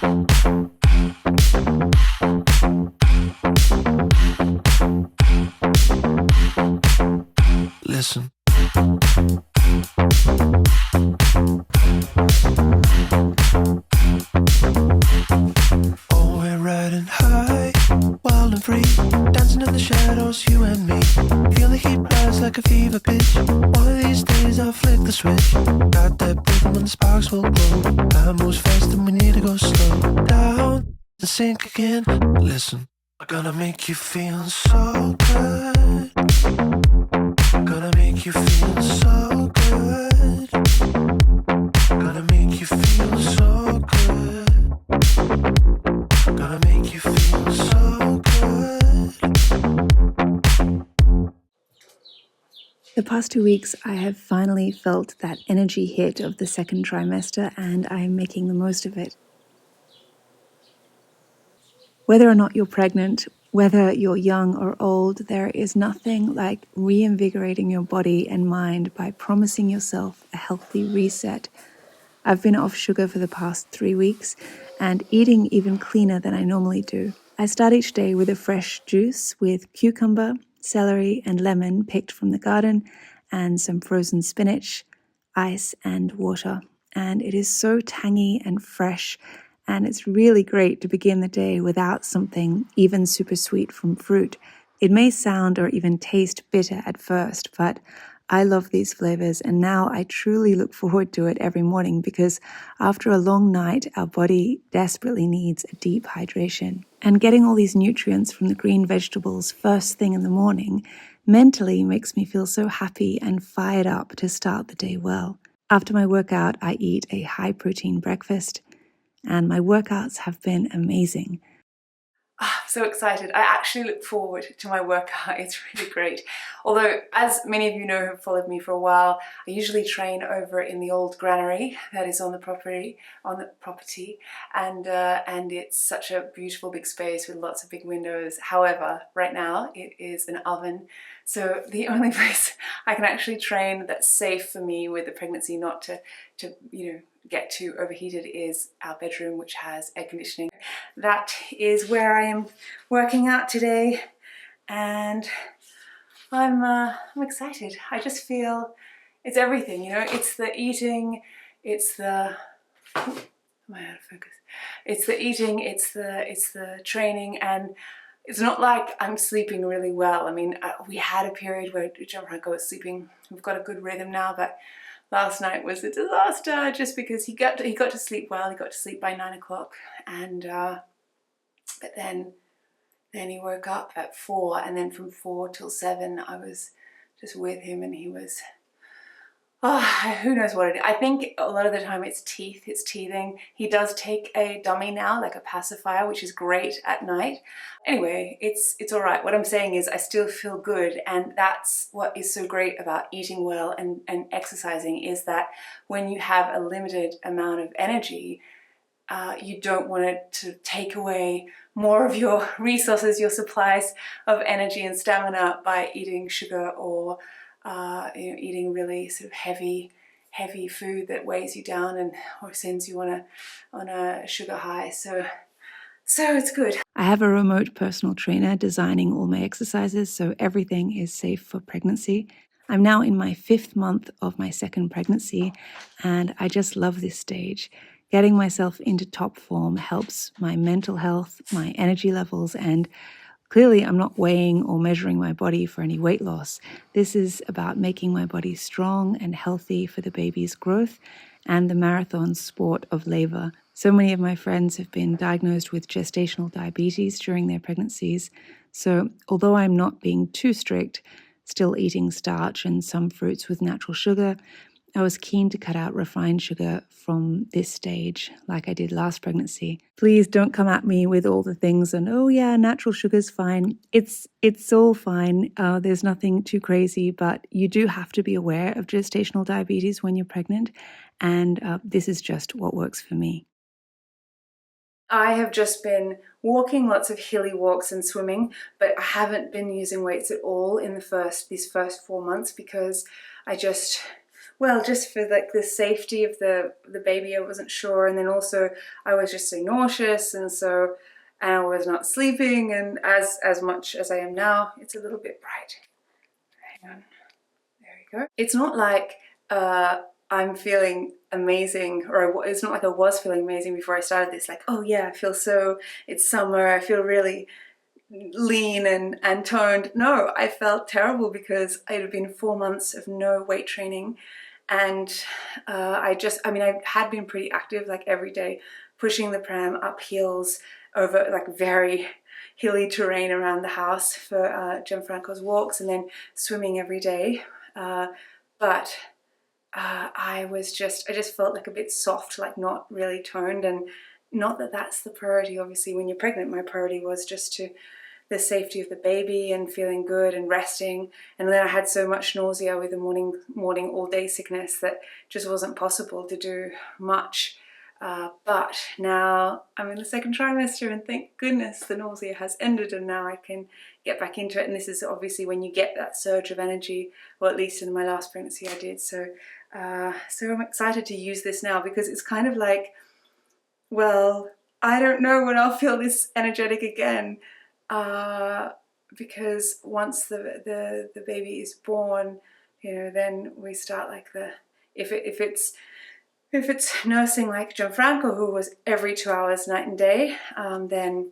Listen. Oh, we're riding high, wild and free, dancing in the shadows, you and me. Feel the heat rise like a fever pitch. One of these days I'll flick the switch. Got that rhythm when the sparks will glow. Time moves fast and we need to go slow down and sink again. Listen, I'm gonna make you feel so good. Gonna make you feel so good. Gonna make you feel so good. Gonna make you feel so good. The past 2 weeks, I have finally felt that energy hit of the second trimester, and I am making the most of it. Whether or not you're pregnant, whether you're young or old, there is nothing like reinvigorating your body and mind by promising yourself a healthy reset. I've been off sugar for the past 3 weeks and eating even cleaner than I normally do. I start each day with a fresh juice with cucumber, celery, and lemon picked from the garden, and some frozen spinach, ice, and water. And it is so tangy and fresh, and it's really great to begin the day without something even super sweet from fruit. It may sound or even taste bitter at first, but I love these flavors, and now I truly look forward to it every morning because after a long night, our body desperately needs a deep hydration. And getting all these nutrients from the green vegetables first thing in the morning mentally makes me feel so happy and fired up to start the day well. After my workout, I eat a high-protein breakfast, and my workouts have been amazing. So excited. I actually look forward to my workout. It's really great. Although, as many of you know who have followed me for a while, I usually train over in the old granary that is on the property, and it's such a beautiful big space with lots of big windows. However, right now it is an oven, so the only place I can actually train that's safe for me with the pregnancy not to get too overheated is our bedroom, which has air conditioning. That is where I am working out today, and I'm excited. I just feel it's everything, it's the eating, it's the am I out of focus? It's the eating, it's the training, and it's not like I'm sleeping really well. I mean, we had a period where Gianfranco was sleeping. We've got a good rhythm now, but last night was a disaster just because he got to sleep well. He got to sleep by 9 o'clock, and but then he woke up at 4, and then from 4 till 7 I was just with him, and he was, who knows what it is. I think a lot of the time it's teething. He does take a dummy now, like a pacifier, which is great at night. Anyway, it's all right. What I'm saying is I still feel good, and that's what is so great about eating well and exercising, is that when you have a limited amount of energy, you don't want it to take away more of your resources, your supplies of energy and stamina by eating sugar or eating really sort of heavy food that weighs you down or sends you on a sugar high. So it's good. I have a remote personal trainer designing all my exercises, so everything is safe for pregnancy. I'm now in my 5th month of my second pregnancy, and I just love this stage. Getting myself into top form helps my mental health, my energy levels, and clearly I'm not weighing or measuring my body for any weight loss. This is about making my body strong and healthy for the baby's growth and the marathon sport of labor. So many of my friends have been diagnosed with gestational diabetes during their pregnancies. So although I'm not being too strict, still eating starch and some fruits with natural sugar, I was keen to cut out refined sugar from this stage, like I did last pregnancy. Please don't come at me with all the things and, oh yeah, natural sugar's fine. It's all fine. There's nothing too crazy, but you do have to be aware of gestational diabetes when you're pregnant, and this is just what works for me. I have just been walking lots of hilly walks and swimming, but I haven't been using weights at all in these first 4 months because I just well, just for like the safety of the baby, I wasn't sure, and then also I was just so nauseous, and I was not sleeping, and as much as I am now, it's a little bit bright. Hang on, there we go. It's not like I'm feeling amazing, or it's not like I was feeling amazing before I started this, like, oh yeah, I feel so, it's summer, I feel really lean and toned. No, I felt terrible because it had been 4 months of no weight training, and I had been pretty active, like every day, pushing the pram up hills over like very hilly terrain around the house for Gianfranco's walks, and then swimming every day. But I just felt like a bit soft, like not really toned, and not that that's the priority. Obviously, when you're pregnant, my priority was just to the safety of the baby and feeling good and resting. And then I had so much nausea with the morning all day sickness that just wasn't possible to do much. But now I'm in the second trimester, and thank goodness the nausea has ended, and now I can get back into it. And this is obviously when you get that surge of energy, or at least in my last pregnancy I did. So I'm excited to use this now, because it's kind of like, well, I don't know when I'll feel this energetic again. Because once the baby is born, you know, then we start like if it's nursing like Gianfranco, who was every 2 hours night and day, then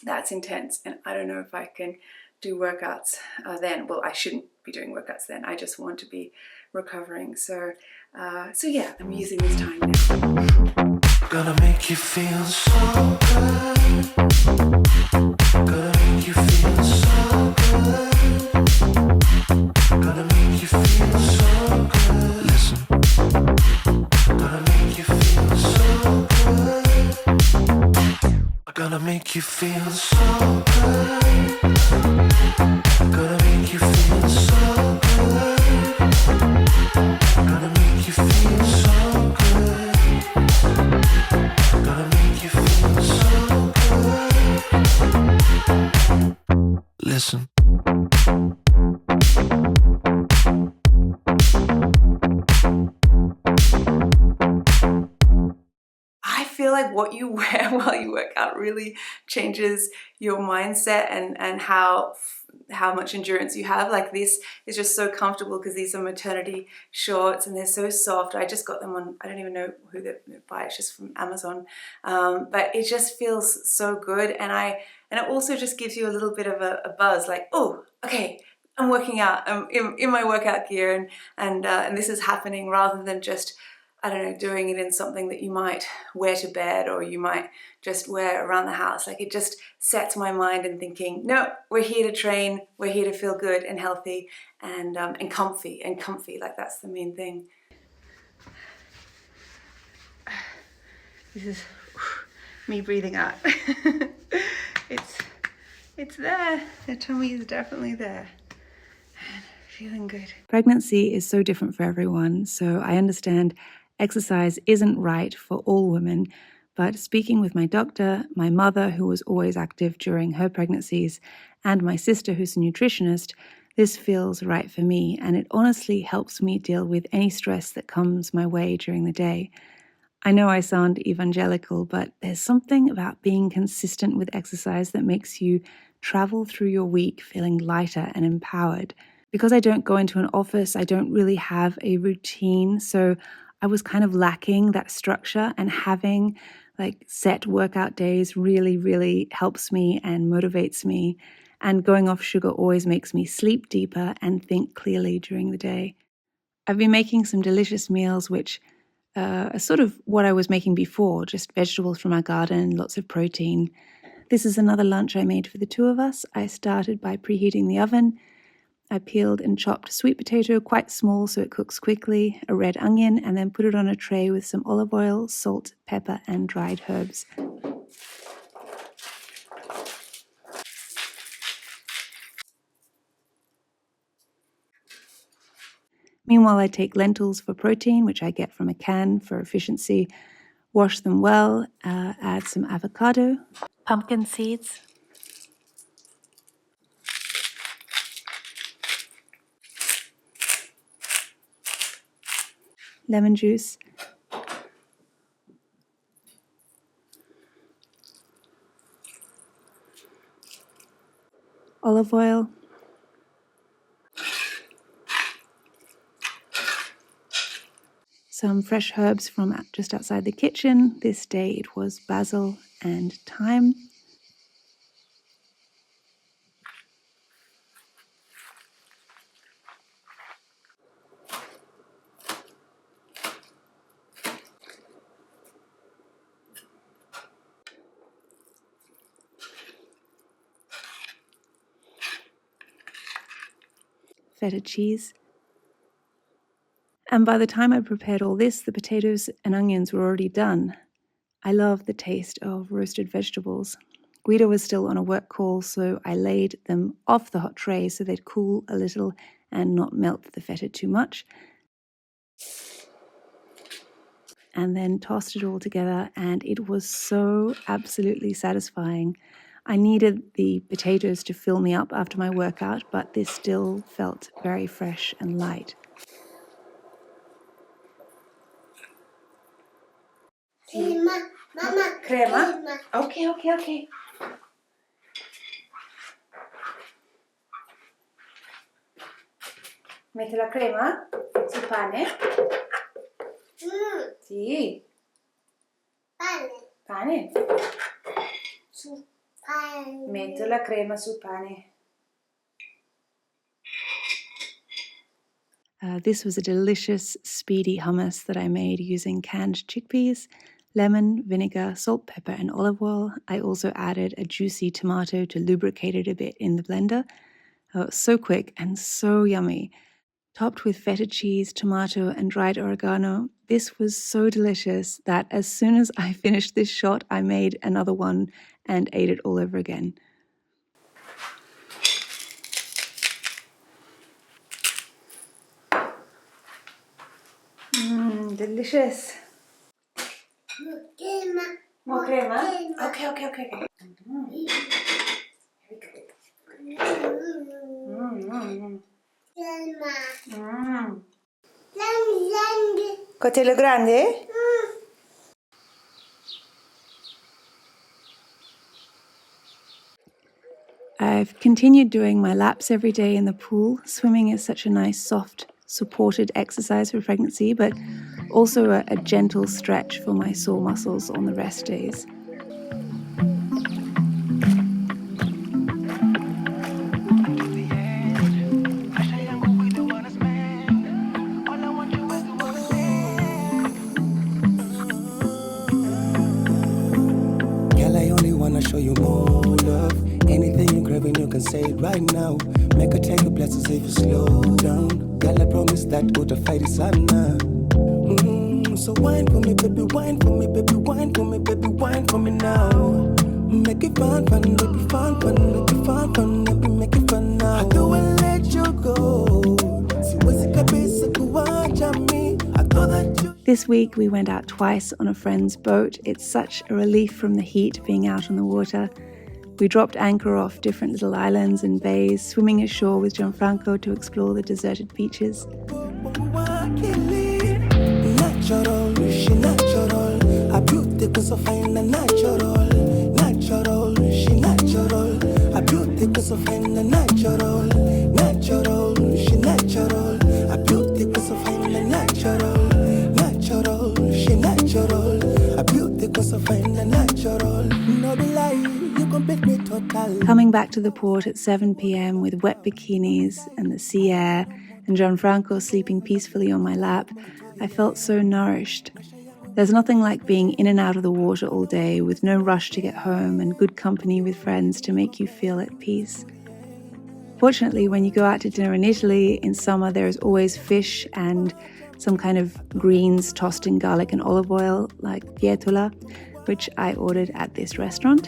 that's intense, and I don't know if I can do workouts then. Well, I shouldn't be doing workouts then. I just want to be recovering. So yeah, I'm using this time now. Gonna make you feel so good. Gonna make you feel so good. Gonna make you feel so good. Listen. Gonna make you feel so good. Gonna make you feel so good. Gonna make you feel so good. Gonna make you feel so good. Gonna make you feel so good. Listen. I feel like what you wear while you work out really changes your mindset and how much endurance you have. Like, this is just so comfortable because these are maternity shorts and they're so soft. I just got them on, I don't even know who they buy, it's just from Amazon. But it just feels so good, and it also just gives you a little bit of a buzz, like, oh, okay, I'm working out, I'm in my workout gear, and this is happening, rather than just, I don't know, doing it in something that you might wear to bed, or you might just wear around the house. Like, it just sets my mind and thinking, no, we're here to train, we're here to feel good and healthy and comfy. Like, that's the main thing. This is me breathing out. It's there. The tummy is definitely there. And feeling good. Pregnancy is so different for everyone, so I understand exercise isn't right for all women, but speaking with my doctor, my mother, who was always active during her pregnancies, and my sister, who's a nutritionist, this feels right for me, and it honestly helps me deal with any stress that comes my way during the day. I know I sound evangelical, but there's something about being consistent with exercise that makes you travel through your week feeling lighter and empowered. Because I don't go into an office, I don't really have a routine, so I was kind of lacking that structure, and having like set workout days really, really helps me and motivates me. And going off sugar always makes me sleep deeper and think clearly during the day. I've been making some delicious meals, which are sort of what I was making before, just vegetables from our garden, lots of protein. This is another lunch I made for the two of us. I started by preheating the oven. I peeled and chopped sweet potato quite small so it cooks quickly, a red onion, and then put it on a tray with some olive oil, salt, pepper, and dried herbs. Meanwhile, I take lentils for protein, which I get from a can for efficiency, wash them well, add some avocado, pumpkin seeds, lemon juice, olive oil, some fresh herbs from just outside the kitchen. This day it was basil and thyme. Feta cheese. And by the time I prepared all this, the potatoes and onions were already done. I love the taste of roasted vegetables. Guido was still on a work call, so I laid them off the hot tray so they'd cool a little and not melt the feta too much. And then tossed it all together, and it was so absolutely satisfying. I needed the potatoes to fill me up after my workout, but this still felt very fresh and light. Mama, Crema? Okay. Metti la crema sul pane? Sì. Pane? Metto la crema sul pane. This was a delicious, speedy hummus that I made using canned chickpeas, lemon, vinegar, salt, pepper, and olive oil. I also added a juicy tomato to lubricate it a bit in the blender. So quick and so yummy. Topped with feta cheese, tomato, and dried oregano. This was so delicious that as soon as I finished this shot, I made another one and ate it all over again. Delicious. More crema? Okay. Coltello grande? I've continued doing my laps every day in the pool. Swimming is such a nice, soft, supported exercise for pregnancy, but also a gentle stretch for my sore muscles on the rest days. Girl, I only wanna show you more love. Anything you're craving, you can say it right now. Make her take a blessings if you slow down. Girl, I promise that go to fight is sana. So wine for me, baby, wine for me, baby, wine for me, baby, wine for me now. Make it fun, baby, fun, make it fun, baby, make it fun now. I don't wanna let you go. Siwezi kabisa kuacha mi. I thought that you. This week we went out twice on a friend's boat. It's such a relief from the heat being out on the water. We dropped anchor off different little islands and bays, swimming ashore with Gianfranco to explore the deserted beaches. Natural, she natural. A beauty cause so fine and natural. Natural, she natural. A beauty cause so fine and natural. Natural, she natural. A beauty cause so fine and natural. Natural, she natural. A beauty cause so fine and natural. No be lie, you complete me total. Coming back to the port at 7 p.m. with wet bikinis and the sea air and Gianfranco sleeping peacefully on my lap, I felt so nourished. There's nothing like being in and out of the water all day with no rush to get home and good company with friends to make you feel at peace. Fortunately, when you go out to dinner in Italy in summer, there is always fish and some kind of greens tossed in garlic and olive oil like pietola, which I ordered at this restaurant.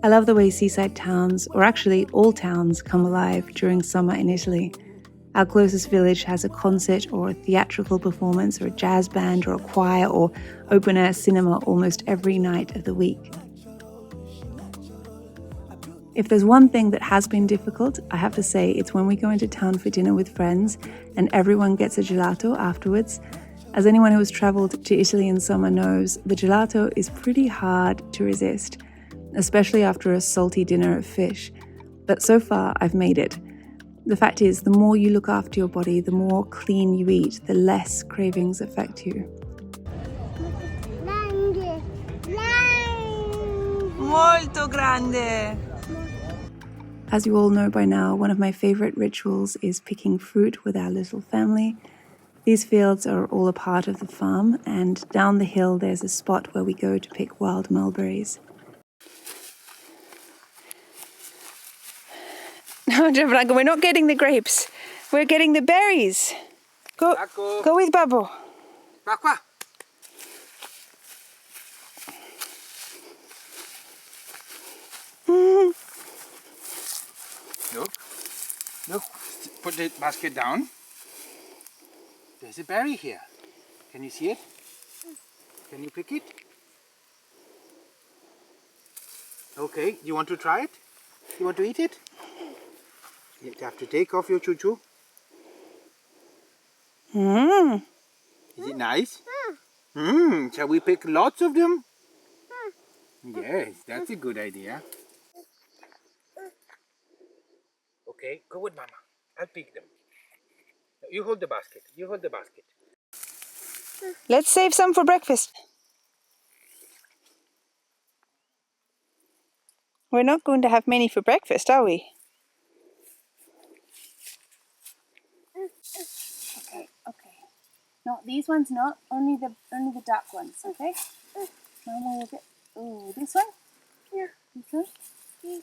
I love the way seaside towns, or actually all towns, come alive during summer in Italy. Our closest village has a concert or a theatrical performance or a jazz band or a choir or open-air cinema almost every night of the week. If there's one thing that has been difficult, I have to say it's when we go into town for dinner with friends and everyone gets a gelato afterwards. As anyone who has travelled to Italy in summer knows, the gelato is pretty hard to resist, especially after a salty dinner of fish. But so far, I've made it. The fact is, the more you look after your body, the more clean you eat, the less cravings affect you. Molto grande! As you all know by now, one of my favourite rituals is picking fruit with our little family. These fields are all a part of the farm, and down the hill there's a spot where we go to pick wild mulberries. No, Gianfranco, we're not getting the grapes. We're getting the berries. Go with Babbo. Qua. Look, put the basket down. There's a berry here. Can you see it? Can you pick it? Okay, you want to try it? You want to eat it? You have to take off your choo-choo. Is it nice? Shall we pick lots of them? Yes, that's a good idea. Okay, go with Mama. I'll pick them. You hold the basket. You hold the basket. Let's save some for breakfast. We're not going to have many for breakfast, are we? Okay. No, these ones not. Only the dark ones, okay? Mama will get. Ooh, this one? Yeah. This one? Okay.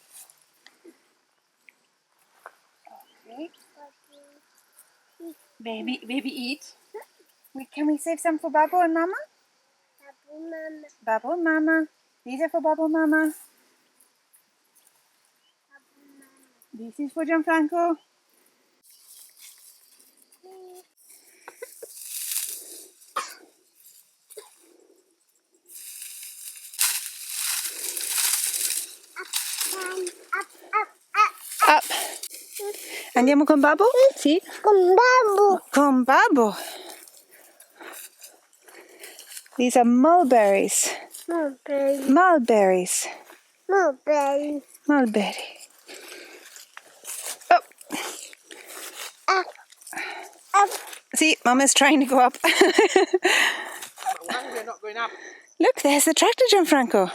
Baby eat. Can we save some for Babbo and Mama? Babbo and Mama. These are for Babbo and Mama. This is for Gianfranco. Up. Andiamo con Babbo? Sì. Con Babbo. Con Babbo. These are mulberries. Mulberry. Mulberries. Mulberry. Mulberry. Oh. Up. Up. See, Mama's trying to go up. Why we're not going up? Look, there's the tractor, Gianfranco.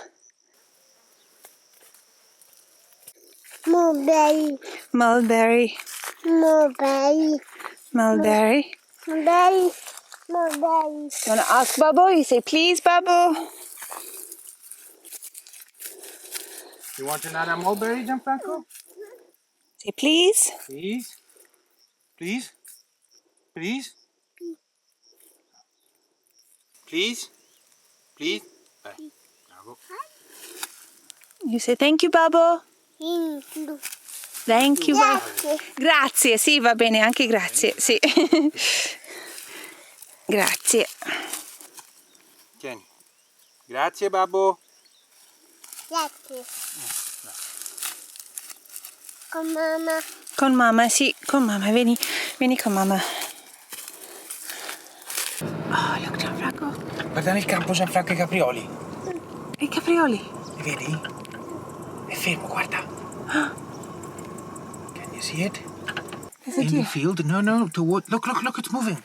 Mulberry. Mulberry. Mulberry. Mulberry. Mulberry. Mulberry. You want to ask Babbo? You say, please, Babbo. You want another mulberry, Gianfranco? Say, please. Please? Please? Please? Please? Please? Bravo. You say, thank you, Babbo. Thank you, Babbo. Grazie, sì, va bene, anche grazie, sì. Grazie. Tieni. Grazie, Babbo. Grazie. Con Mamma. Con Mamma, sì, con Mamma, vieni con Mamma. Oh, look, Gianfranco. Guarda nel campo Gianfranco e i caprioli. E i caprioli. Li vedi? È fermo, guarda. Can you see it? Is In it the you? field? No, toward. Look, it's moving.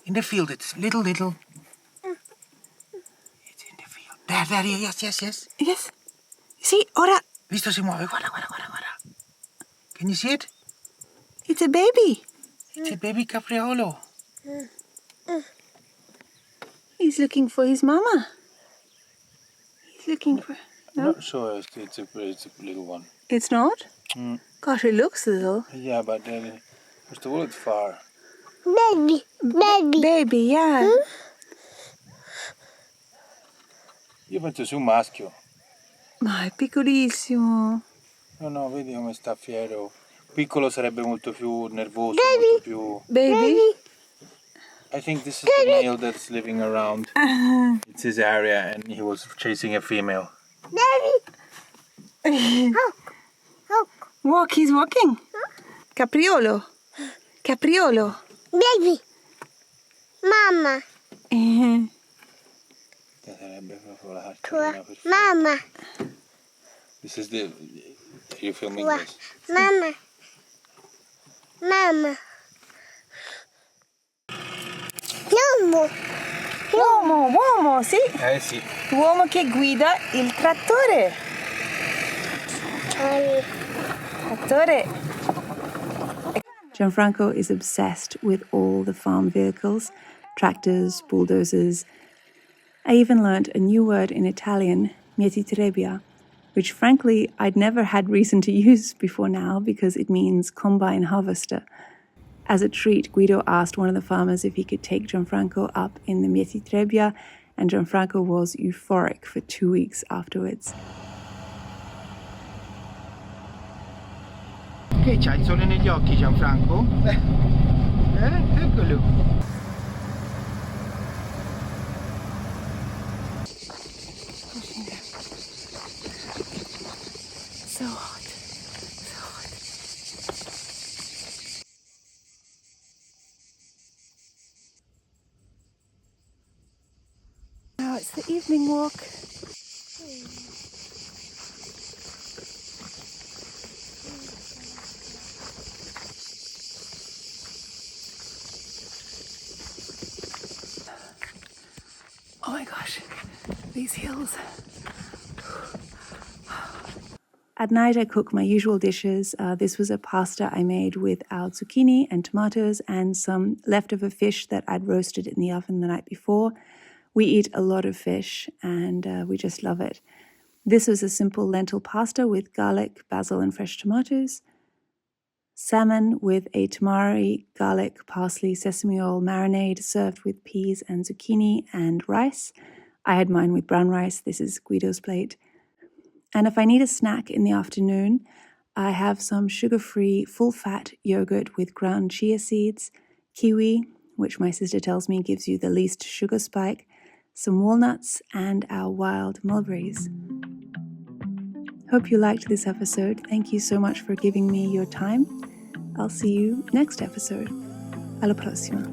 In the field, it's little. It's in the field. There, yes. Yes. Sì, ora. Visto si muove, guarda. Can you see it? It's a baby. It's a baby capriolo. He's looking for his mama. He's looking for... No? Not sure it's a little one. It's not? Gosh, it looks little. Yeah, but first of all, it's far. Baby. Baby, yeah. Io penso sia un maschio. Ma è piccolissimo. No, vedi come sta fiero. Piccolo sarebbe molto più nervoso, molto più... Baby? I think this is the male that's living around. It's his area and he was chasing a female. Baby. Walk, he's walking. Capriolo. Capriolo. Baby. Mama. Mama. This is the... Are you filming Wa- this? Mama. Mama. Uomo. Uomo, sì. Sì. L'uomo che guida il trattore. Trattore. Gianfranco is obsessed with all the farm vehicles, tractors, bulldozers. I even learnt a new word in Italian, mietitrebbia, which frankly I'd never had reason to use before now because it means combine harvester. As a treat, Guido asked one of the farmers if he could take Gianfranco up in the mietitrebbia, and Gianfranco was euphoric for 2 weeks afterwards. Che c'ha il sole negli occhi, Gianfranco? Eccolo. So hot, so hot. Now it's the evening walk. Oh my gosh, these hills. At night, I cook my usual dishes. This was a pasta I made with our zucchini and tomatoes and some leftover fish that I'd roasted in the oven the night before. We eat a lot of fish and we just love it. This was a simple lentil pasta with garlic, basil, and fresh tomatoes. Salmon with a tamari, garlic, parsley, sesame oil marinade served with peas and zucchini and rice. I had mine with brown rice. This is Guido's plate. And if I need a snack in the afternoon, I have some sugar-free, full-fat yogurt with ground chia seeds, kiwi, which my sister tells me gives you the least sugar spike, some walnuts, and our wild mulberries. Hope you liked this episode. Thank you so much for giving me your time. I'll see you next episode. Alla prossima.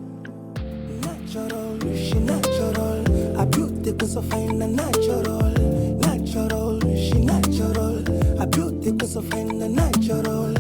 Natural, she natural. A beauty cause I find a natural. Natural, she natural. A beauty cause I find a natural.